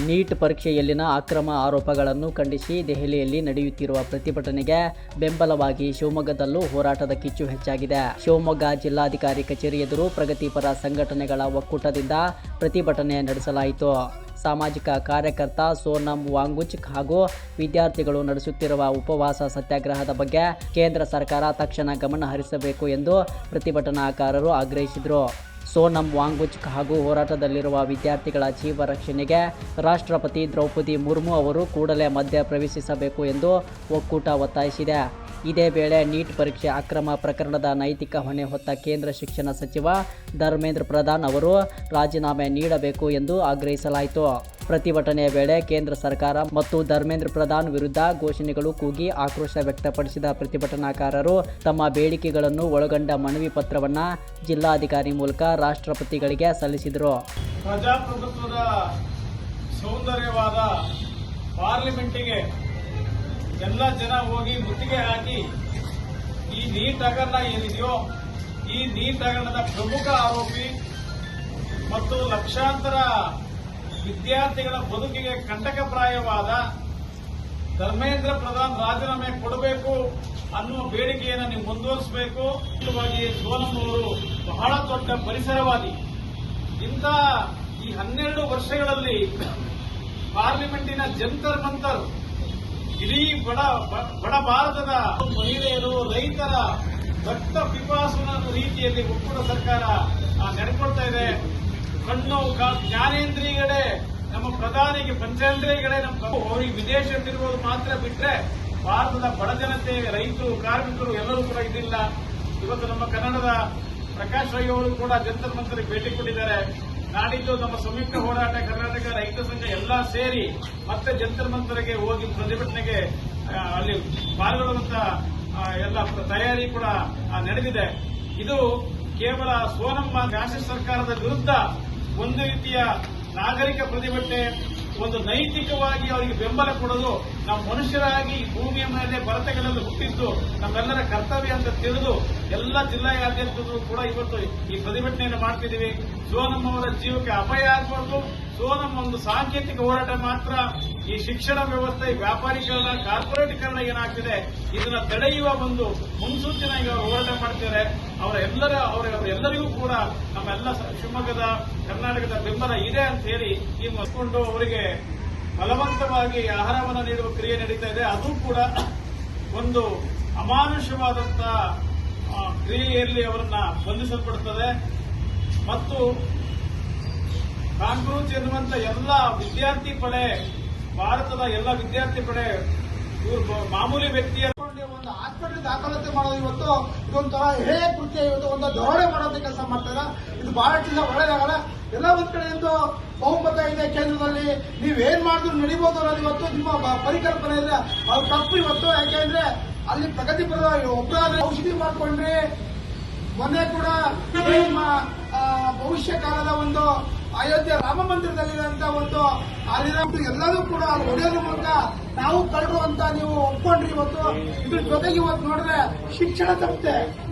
Neat ಪರೀಕ್ಷೆಯಲ್ಲಿನ ಅಕ್ರಮ ಆರೋಪಗಳನ್ನು ಖಂಡಿಸಿ ದೆಹಲಿಯಲ್ಲಿ ನಡೆಯುತ್ತಿರುವ ಪ್ರತಿಭಟನೆಗೆ ಬೆಂಬಲವಾಗಿ ಶಿವಮೊಗ್ಗದಲ್ಲೂ ಹೋರಾಟದ ಕಿಚ್ಚು ಹೆಚ್ಚಾಗಿದೆ. ಶಿವಮೊಗ್ಗ ಜಿಲ್ಲಾಧಿಕಾರಿ ಕಚೇರಿ ಎದುರು ಪ್ರಗತಿಪರ ಸಂಘಟನೆಗಳ ಒಕ್ಕೂಟದಿಂದ ಪ್ರತಿಭಟನೆ ನಡೆಸಲಾಯಿತು. ಸಾಮಾಜಿಕ ಕಾರ್ಯಕರ್ತ ಸೋನಂ ವಾಂಗ್ಚುಕ್ ಹಾಗೂ ವಿದ್ಯಾರ್ಥಿಗಳು ನಡೆಸುತ್ತಿರುವ ಉಪವಾಸ ಸತ್ಯಾಗ್ರಹದ ಬಗ್ಗೆ ಕೇಂದ್ರ ಸರ್ಕಾರ ತಕ್ಷಣ ಗಮನ ಹರಿಸಬೇಕು ಎಂದು ಪ್ರತಿಭಟನಾಕಾರರು ಆಗ್ರಹಿಸಿದರು. ಸೋನಂ ವಾಂಗ್ಚುಕ್ ಹಾಗೂ ಹೋರಾಟದಲ್ಲಿರುವ ವಿದ್ಯಾರ್ಥಿಗಳ ಜೀವ ರಕ್ಷಣೆಗೆ ರಾಷ್ಟ್ರಪತಿ ದ್ರೌಪದಿ ಮುರ್ಮು ಅವರು ಕೂಡಲೇ ಮಧ್ಯ ಪ್ರವೇಶಿಸಬೇಕು ಎಂದು ಒಕ್ಕೂಟ ಒತ್ತಾಯಿಸಿದೆ. ಇದೇ ವೇಳೆ ನೀಟ್ ಪರೀಕ್ಷೆ ಅಕ್ರಮ ಪ್ರಕರಣದ ನೈತಿಕ ಹೊಣೆ ಹೊತ್ತ ಕೇಂದ್ರ ಶಿಕ್ಷಣ ಸಚಿವ ಧರ್ಮೇಂದ್ರ ಪ್ರಧಾನ್ ಅವರು ರಾಜೀನಾಮೆ ನೀಡಬೇಕು ಎಂದು ಆಗ್ರಹಿಸಲಾಯಿತು. ಪ್ರತಿಭಟನೆಯ ವೇಳೆ ಕೇಂದ್ರ ಸರ್ಕಾರ ಮತ್ತು ಧರ್ಮೇಂದ್ರ ಪ್ರಧಾನ್ ವಿರುದ್ಧ ಘೋಷಣೆಗಳು ಕೂಗಿ ಆಕ್ರೋಶ ವ್ಯಕ್ತಪಡಿಸಿದ ಪ್ರತಿಭಟನಾಕಾರರು ತಮ್ಮ ಬೇಡಿಕೆಗಳನ್ನು ಒಳಗೊಂಡ ಮನವಿ ಪತ್ರವನ್ನು ಜಿಲ್ಲಾಧಿಕಾರಿ ಮೂಲಕ ರಾಷ್ಟ್ರಪತಿಗಳಿಗೆ ಸಲ್ಲಿಸಿದರು. ಪ್ರಜಾಪ್ರಭುತ್ವದ ಸೌಂದರ್ಯವಾದ ಪಾರ್ಲಿಮೆಂಟಿಗೆ ಎಲ್ಲ ಜನ ಹೋಗಿ ಮುತ್ತಿಗೆ ಹಾಕಿ ಈ ನೀಟ್ ಹಗರಣ ಏನಿದೆಯೋ ಈ ನೀಟ್ ಹಗರಣದ ಪ್ರಮುಖ ಆರೋಪಿ ಮತ್ತು ಲಕ್ಷಾಂತರ ವಿದ್ಯಾರ್ಥಿಗಳ ಬದುಕಿಗೆ ಕಂಟಕಪ್ರಾಯವಾದ ಧರ್ಮೇಂದ್ರ ಪ್ರಧಾನ್ ರಾಜೀನಾಮೆ ಕೊಡಬೇಕು ಅನ್ನುವ ಬೇಡಿಕೆಯನ್ನು ನೀವು ಮುಂದುವರಿಸಬೇಕು. ಸೋನಂ ಅವರು ಬಹಳ ದೊಡ್ಡ ಪರಿಸರವಾದಿ. ಇಂಥ ಈ 12 ವರ್ಷಗಳಲ್ಲಿ ಪಾರ್ಲಿಮೆಂಟಿನ ಜಂತರ್ ಮಂತರ್ ಇಡೀ ಬಡ ಭಾರತದ ಮಹಿಳೆಯರು ರೈತರ ದಟ್ಟ ಪಿಪಾಸುನ ರೀತಿಯಲ್ಲಿ ಒಕ್ಕೂಟ ಸರ್ಕಾರ ನಡೆಕೊಳ್ತಾ ಇದೆ. ಕಣ್ಣು ಜ್ಞಾನೇಂದ್ರಿಯಗಳೇ ನಮ್ಮ ಪ್ರಧಾನಿಗೆ ಪಂಚೇಂದ್ರಿಯಗಳೇ ಅವರಿಗೆ ವಿದೇಶದಲ್ಲಿರುವುದು ಮಾತ್ರ ಬಿಟ್ಟರೆ ಭಾರತದ ಬಡ ಜನತೆ ರೈತರು ಕಾರ್ಮಿಕರು ಎಲ್ಲರೂ ಕೂಡ ಇದಿಲ್ಲ. ಇವತ್ತು ನಮ್ಮ ಕನ್ನಡದ ಪ್ರಕಾಶ್ ರೈ ಅವರು ಕೂಡ ಜಂತರ್ ಮಂತರ್ಗೆ ಭೇಟಿ ಕೊಟ್ಟಿದ್ದಾರೆ. ನಾಡಿದ್ದು ನಮ್ಮ ಸಂಯುಕ್ತ ಹೋರಾಟ ಕರ್ನಾಟಕ ರೈತ ಸಂಘ ಎಲ್ಲ ಸೇರಿ ಮತ್ತೆ ಜಂತರ್ ಮಂತರ್ಗೆ ಹೋಗಿ ಪ್ರತಿಭಟನೆಗೆ ಅಲ್ಲಿ ಪಾಲ್ಗೊಳ್ಳುವಂತ ಎಲ್ಲ ತಯಾರಿ ಕೂಡ ನಡೆದಿದೆ. ಇದು ಕೇವಲ ಸೋನಂ ರಾಜ್ಯ ಸರ್ಕಾರದ ವಿರುದ್ಧ ಒಂದು ರೀತಿಯ ನಾಗರಿಕ ಪ್ರತಿಭಟನೆ, ಒಂದು ನೈತಿಕವಾಗಿ ಅವರಿಗೆ ಬೆಂಬಲ ಕೊಡೋದು, ನಾವು ಮನುಷ್ಯರಾಗಿ ಭೂಮಿಯ ಮೇಲೆ ಭರತಗಳಲ್ಲಿ ಹುಟ್ಟಿದ್ದು ನಮ್ಮೆಲ್ಲರ ಕರ್ತವ್ಯ ಅಂತ ತಿಳಿದು ಎಲ್ಲ ಜಿಲ್ಲೆಯಾದ್ಯಂತಲೂ ಕೂಡ ಇವತ್ತು ಈ ಪ್ರತಿಭಟನೆಯನ್ನು ಮಾಡ್ತಿದ್ದೀವಿ. ಸೋನಂ ಅವರ ಜೀವಕ್ಕೆ ಅಪಾಯ ಆಗಬಾರ್ದು. ಸೋನಂ ಒಂದು ಸಾಂಕೇತಿಕ ಹೋರಾಟ ಮಾತ್ರ. ಈ ಶಿಕ್ಷಣ ವ್ಯವಸ್ಥೆ ವ್ಯಾಪಾರೀಕರಣ ಕಾರ್ಪೊರೇಟೀಕರಣ ಏನಾಗ್ತಿದೆ ಇದನ್ನ ತಡೆಯುವ ಒಂದು ಮುನ್ಸೂಚನೆಗೆ ಅವರು ಹೋರಾಟ ಮಾಡ್ತಿದ್ದಾರೆ. ಅವರೆಲ್ಲರಿಗೂ ಕೂಡ ನಮ್ಮೆಲ್ಲ ಶಿವಮೊಗ್ಗದ ಕರ್ನಾಟಕದ ಬೆಂಬಲ ಇದೆ ಅಂತ ಹೇಳಿ ಈ ಮಸ್ಕೊಂಡು ಅವರಿಗೆ ಬಲವಂತವಾಗಿ ಆಹಾರವನ್ನು ನೀಡುವ ಕ್ರಿಯೆ ನಡೀತಾ ಇದೆ. ಅದು ಕೂಡ ಒಂದು ಅಮಾನುಷವಾದಂತಹ ಕ್ರಿಯೆಯಲ್ಲಿ ಅವರನ್ನ ಬಂಧಿಸಲ್ಪಡುತ್ತದೆ. ಮತ್ತು ಕಾಂಗ್ರೆಸ್ ಎನ್ನುವಂತ ಎಲ್ಲ ವಿದ್ಯಾರ್ಥಿ ಪಡೆ, ಭಾರತದ ಎಲ್ಲ ವಿದ್ಯಾರ್ಥಿ ಪಡೆ ಇವರು ಮಾಮೂಲಿ ವ್ಯಕ್ತಿಯ ಒಂದು ಆಸ್ಪತ್ರೆ ದಾಖಲಾತಿ ಮಾಡೋದು ಇವತ್ತು ಇದೊಂಥರ ಹೇಯ ಕೃತ್ಯ, ಇವತ್ತು ಒಂದು ದರೋಡೆ ಮಾಡೋದಕ್ಕೆ ಕೆಲಸ ಮಾಡ್ತಾರೆ. ಇದು ಬಹಳಷ್ಟು ಒಳ್ಳೆಯದಾಗಲ್ಲ. ಎಲ್ಲ ಒಂದ್ ಕಡೆಯಿಂದ ಬಹುಮತ ಇದೆ ಕೇಂದ್ರದಲ್ಲಿ, ನೀವೇನ್ ಮಾಡಿದ್ರು ನಡೀಬಹುದು ಅನ್ನೋದು ಇವತ್ತು ನಿಮ್ಮ ಪರಿಕಲ್ಪನೆ ಇದೆ. ಅದು ತಪ್ಪು ಇವತ್ತು. ಯಾಕೆಂದ್ರೆ ಅಲ್ಲಿ ಪ್ರಗತಿಪರ ಒಬ್ಬರಾದ್ರೆ ಔಷಧಿ ಮಾಡ್ಕೊಂಡ್ರಿ. ಮೊನ್ನೆ ಕೂಡ ನಿಮ್ಮ ಭವಿಷ್ಯ ಕಾಲದ ಒಂದು ಅಯೋಧ್ಯೆ ರಾಮ ಮಂದಿರದಲ್ಲಿರುವಂತ ಒಂದು ಅಲ್ಲಿರೋ ಎಲ್ಲರೂ ಕೂಡ ಒಡೆಯೋದ್ರ ಮೂಲಕ ನಾವು ಕಳೆದು ಅಂತ ನೀವು ಒಪ್ಕೊಂಡ್ರಿ. ಇವತ್ತು ಇದ್ರ ಜೊತೆಗೆ ಇವತ್ತು ನೋಡಿದ್ರೆ ಶಿಕ್ಷಣ ಸಂಸ್ಥೆ